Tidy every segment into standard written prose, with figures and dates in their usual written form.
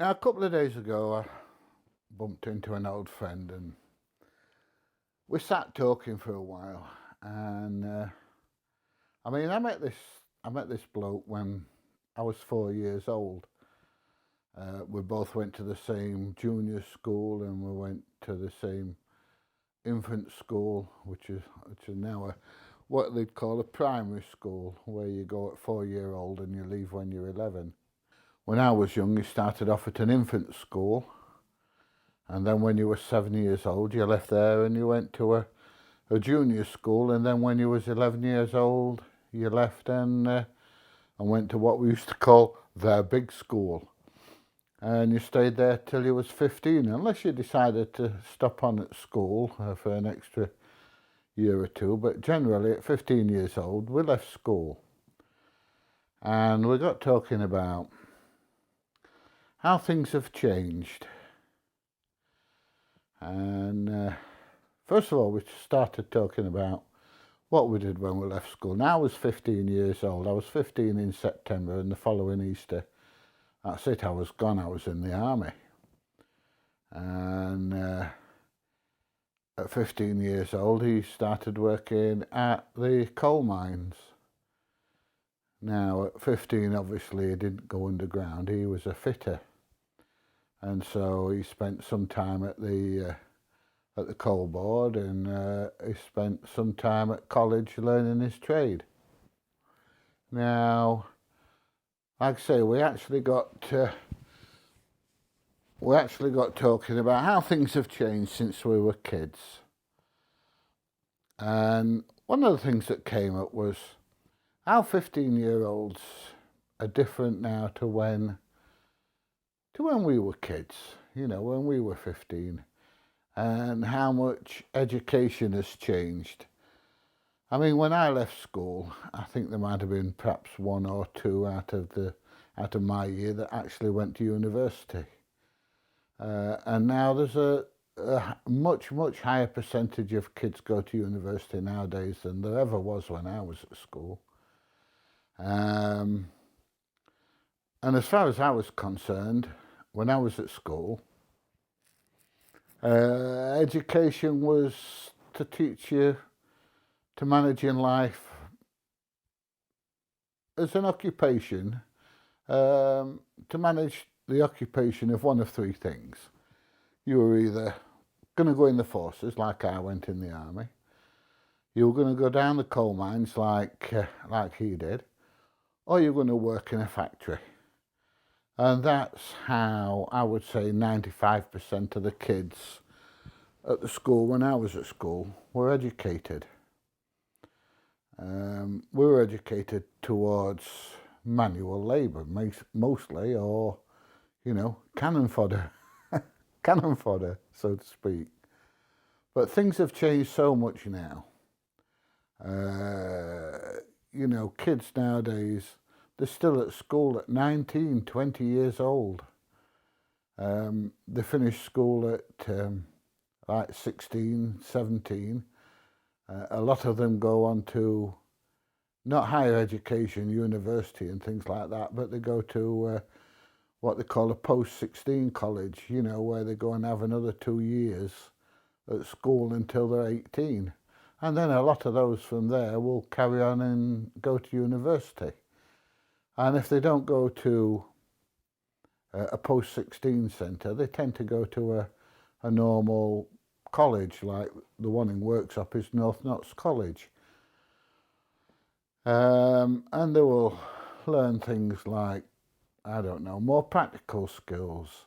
Now, a couple of days ago, I bumped into an old friend and we sat talking for a while. And I met this bloke when I was 4 years old. We both went to the same junior school and we went to the same infant school, which is now what they'd call a primary school, where you go at 4-year-old and you leave when you're 11. When I was young, you started off at an infant school, and then when you were 7 years old, you left there and you went to a junior school, and then when you was 11 years old, you left and went to what we used to call their big school. And you stayed there till you was 15, unless you decided to stop on at school for an extra year or two. But generally, at 15 years old, we left school. And we got talking about how things have changed. And first of all, we started talking about what we did when we left school. Now I was 15 years old. I was 15 in September, and the following Easter, that's it, I was gone. I was in the army. And at 15 years old, he started working at the coal mines. Now, at 15, obviously, he didn't go underground. He was a fitter. And so he spent some time at the coal board, and he spent some time at college learning his trade. Now, like I say, we actually got talking about how things have changed since we were kids. And one of the things that came up was how 15-year-olds are different now to when we were kids, when we were 15, and how much education has changed. I mean, when I left school, I think there might have been perhaps one or two out of my year that actually went to university. And now there's a much higher percentage of kids go to university nowadays than there ever was when I was at school. And as far as I was concerned, when I was at school, education was to teach you to manage in life as an occupation, to manage the occupation of one of three things. You were either going to go in the forces, like I went in the army. You were going to go down the coal mines, like he did, or you were going to work in a factory. And that's how I would say 95% of the kids at the school when I was at school were educated. We were educated towards manual labour, mostly, or, cannon fodder, so to speak. But things have changed so much now. Kids nowadays, they're still at school at 19, 20 years old. They finish school at 16, 17. A lot of them go on to not higher education, university and things like that, but they go to what they call a post-16 college, where they go and have another 2 years at school until they're 18. And then a lot of those from there will carry on and go to university. And if they don't go to a post-16 centre, they tend to go to a normal college, like the one in Worksop is North Notts College. And they will learn things like, more practical skills,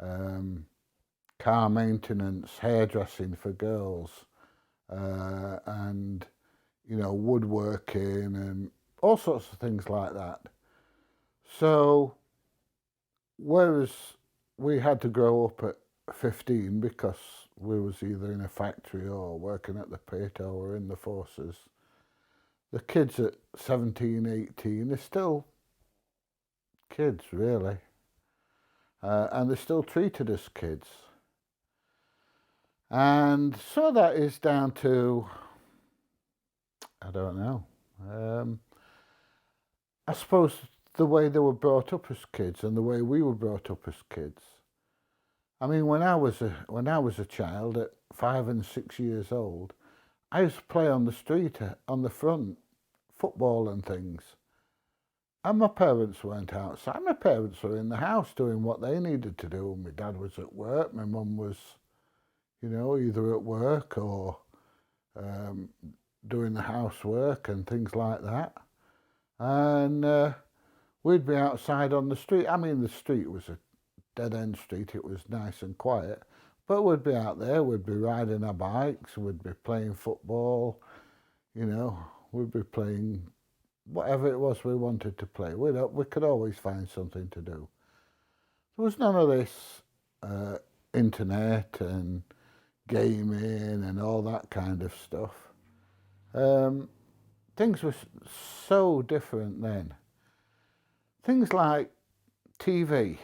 car maintenance, hairdressing for girls, and, woodworking and all sorts of things like that. So, whereas we had to grow up at 15 because we was either in a factory or working at the pit or in the forces, the kids at 17, 18 are still kids, really. And they're still treated as kids. And some of that is down to, I don't know. I suppose the way they were brought up as kids and the way we were brought up as kids. I mean, when I was a child at 5 and 6 years old, I used to play on the street, on the front, football and things. And my parents weren't outside. My parents were in the house doing what they needed to do. My dad was at work. My mum was, you know, either at work or doing the housework and things like that. And we'd be outside on the street. I mean, the street was a dead-end street. It was nice and quiet. But we'd be out there. We'd be riding our bikes. We'd be playing football. You know, we'd be playing whatever it was we wanted to play. We could always find something to do. There was none of this internet and gaming and all that kind of stuff. Things were so different then. Things like TV.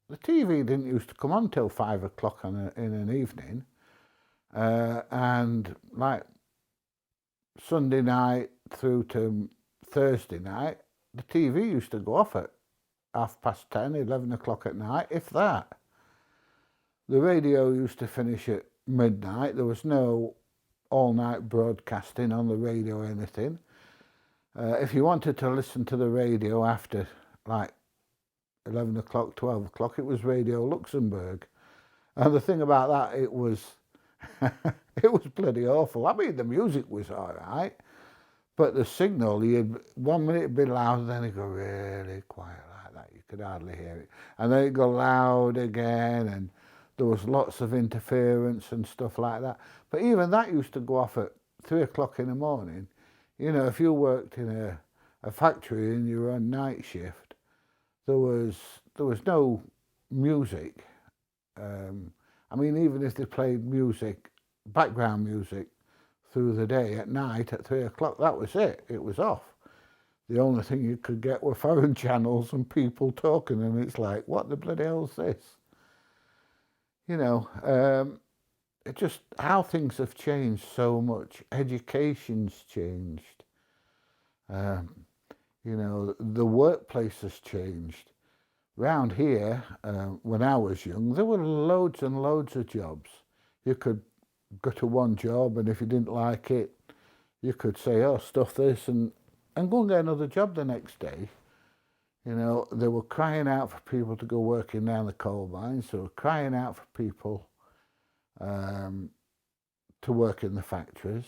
The TV didn't used to come on till 5 o'clock in an evening. And like Sunday night through to Thursday night, the TV used to go off at 10:30, 11 o'clock at night, if that. The radio used to finish at midnight. There was no all-night broadcasting on the radio or anything. If you wanted to listen to the radio after like 11 o'clock, 12 o'clock, it was Radio Luxembourg. And the thing about that, it was it was bloody awful. I mean, the music was all right, but the signal, 1 minute it'd be loud, and then it'd go really quiet like that. You could hardly hear it. And then it'd go loud again, and there was lots of interference and stuff like that. But even that used to go off at 3 o'clock in the morning. You know, if you worked in a factory and you were on night shift, there was no music. I mean, even if they played music, background music, through the day, at night at 3 o'clock, that was it. It was off. The only thing you could get were foreign channels and people talking, and it's like, what the bloody hell's this? You know, it just, how things have changed so much. Education's changed. You know, the workplace has changed. Round here, when I was young, there were loads and loads of jobs. You could go to one job, and if you didn't like it, you could say, oh, stuff this, and go and get another job the next day. You know, they were crying out for people to go working down the coal mines. They were crying out for people to work in the factories.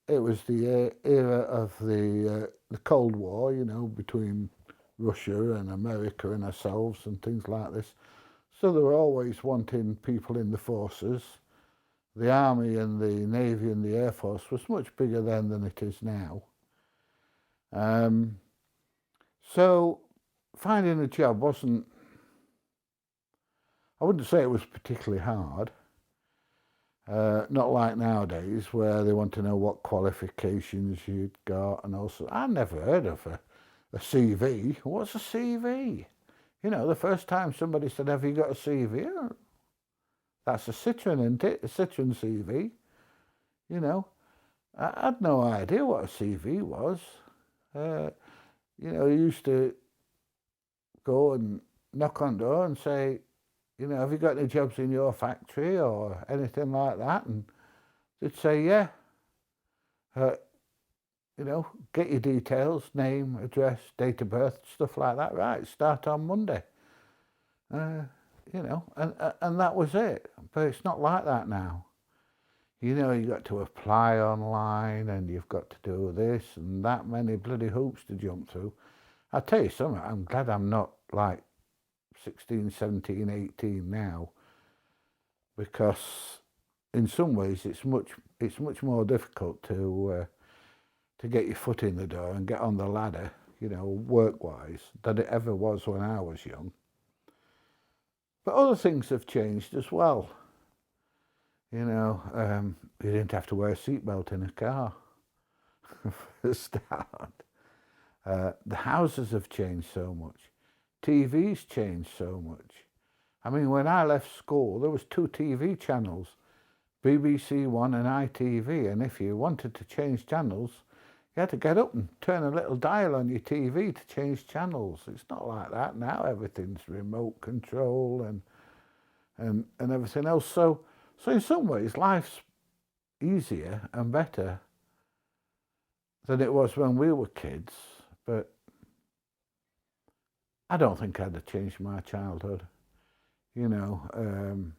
It was the era of the Cold War, you know, between Russia and America and ourselves and things like this. So they were always wanting people in the forces. The Army and the Navy and the Air Force was much bigger then than it is now. So finding a job wasn't, I wouldn't say it was particularly hard. Not like nowadays where they want to know what qualifications you'd got, and also, I never heard of a CV. What's a CV? You know, the first time somebody said, have you got a CV? Oh, that's a Citroen, isn't it? A Citroen CV. You know, I had no idea what a CV was. You know, you used to go and knock on the door and say, you know, have you got any jobs in your factory or anything like that? And they'd say, yeah. You know, get your details, name, address, date of birth, stuff like that. Right, start on Monday. You know, and that was it. But it's not like that now. You know, you got to apply online, and you've got to do this and that, many bloody hoops to jump through. I'll tell you something, I'm glad I'm not like 16, 17, 18 now, because in some ways it's much more difficult to get your foot in the door and get on the ladder, you know, work-wise, than it ever was when I was young. But other things have changed as well. You know, you didn't have to wear a seatbelt in a car, for a start. The houses have changed so much. TV's changed so much. I mean, when I left school, there was 2 TV channels, BBC One and ITV, and if you wanted to change channels, You had to get up and turn a little dial on your TV to change channels. It's not like that now. Everything's remote control and everything else. So in some ways, life's easier and better than it was when we were kids. But I don't think I'd have changed my childhood. You know,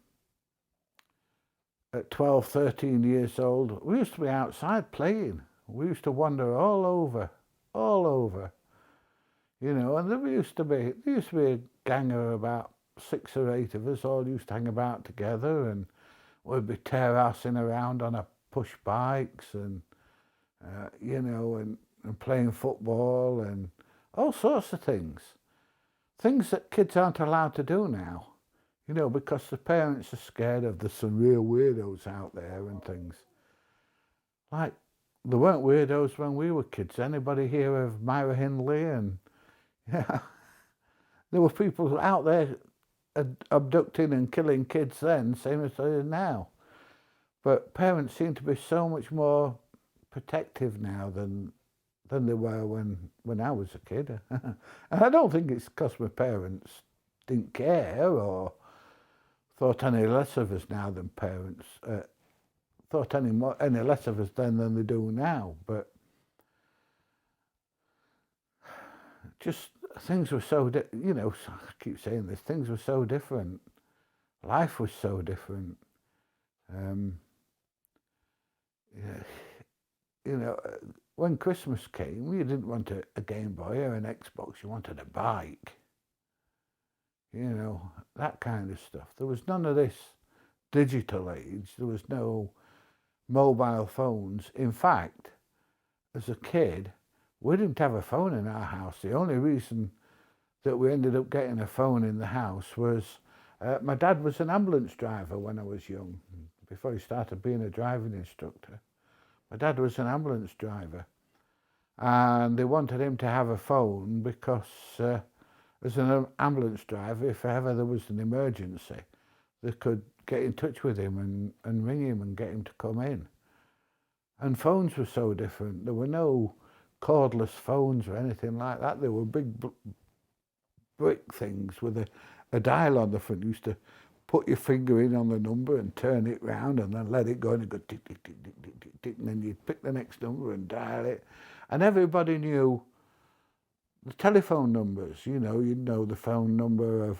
at 12, 13 years old, we used to be outside playing. We used to wander all over, you know, and there used to be a gang of about 6 or 8 of us all used to hang about together, and we'd be terracing around on our push bikes and, you know, and playing football and all sorts of things. Things that kids aren't allowed to do now, you know, because the parents are scared of there's some real weirdos out there and things. Like, there weren't weirdos when we were kids. Anybody hear of Myra Hindley? And yeah, there were people out there abducting and killing kids then, same as they are now. But parents seem to be so much more protective now than they were when I was a kid. And I don't think it's because my parents didn't care or thought any less of us now than parents. Thought any less of us then than they do now, but just things were so, you know, I keep saying this, things were so different. Life was so different. Yeah, you know, when Christmas came, you didn't want a Game Boy or an Xbox, you wanted a bike. You know, that kind of stuff. There was none of this digital age. There was no mobile phones. In fact, as a kid, we didn't have a phone in our house. The only reason that we ended up getting a phone in the house was my dad was an ambulance driver when I was young, before he started being a driving instructor. My dad was an ambulance driver, and they wanted him to have a phone because as an ambulance driver, if ever there was an emergency, they could get in touch with him and ring him and get him to come in. And phones were so different. There were no cordless phones or anything like that. They were big brick things with a dial on the front. You used to put your finger in on the number and turn it round and then let it go, and it go tick, tick, tick, tick, tick, tick, tick, and then you'd pick the next number and dial it. And everybody knew the telephone numbers. You know, you'd know the phone number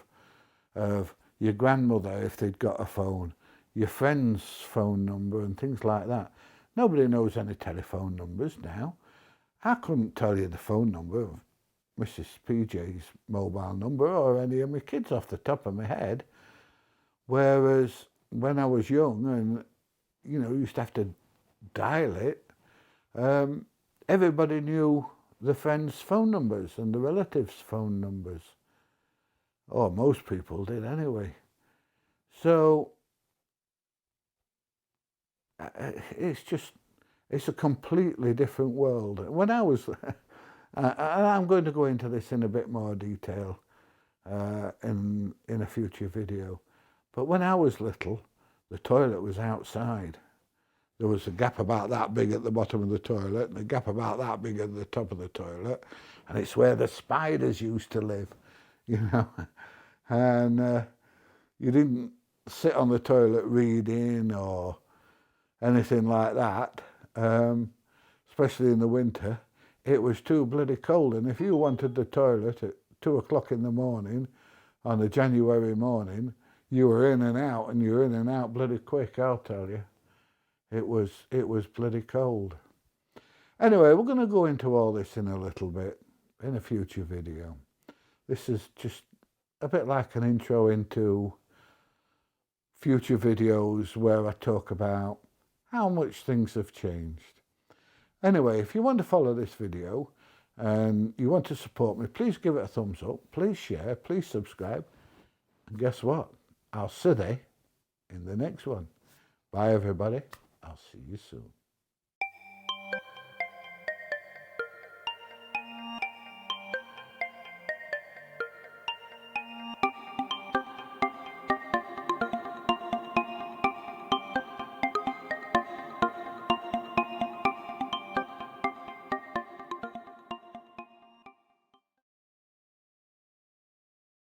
of your grandmother if they'd got a phone, your friend's phone number and things like that. Nobody knows any telephone numbers now. I couldn't tell you the phone number of Mrs. PJ's mobile number or any of my kids off the top of my head. Whereas when I was young and, you know, used to have to dial it, everybody knew the friends' phone numbers and the relatives' phone numbers. Or most people did anyway. So it's a completely different world. When I was, I'm going to go into this in a bit more detail in a future video. But when I was little, the toilet was outside. There was a gap about that big at the bottom of the toilet and a gap about that big at the top of the toilet. And it's where the spiders used to live, you know. And you didn't sit on the toilet reading or anything like that, especially in the winter. It was too bloody cold. And if you wanted the toilet at 2 o'clock in the morning on a January morning, you were in and out, and you were in and out bloody quick, I'll tell you. It was bloody cold. Anyway, we're going to go into all this in a little bit in a future video. This is just a bit like an intro into future videos where I talk about how much things have changed. Anyway, if you want to follow this video and you want to support me, please give it a thumbs up, please share, please subscribe. And guess what? I'll see you in the next one. Bye everybody. I'll see you soon.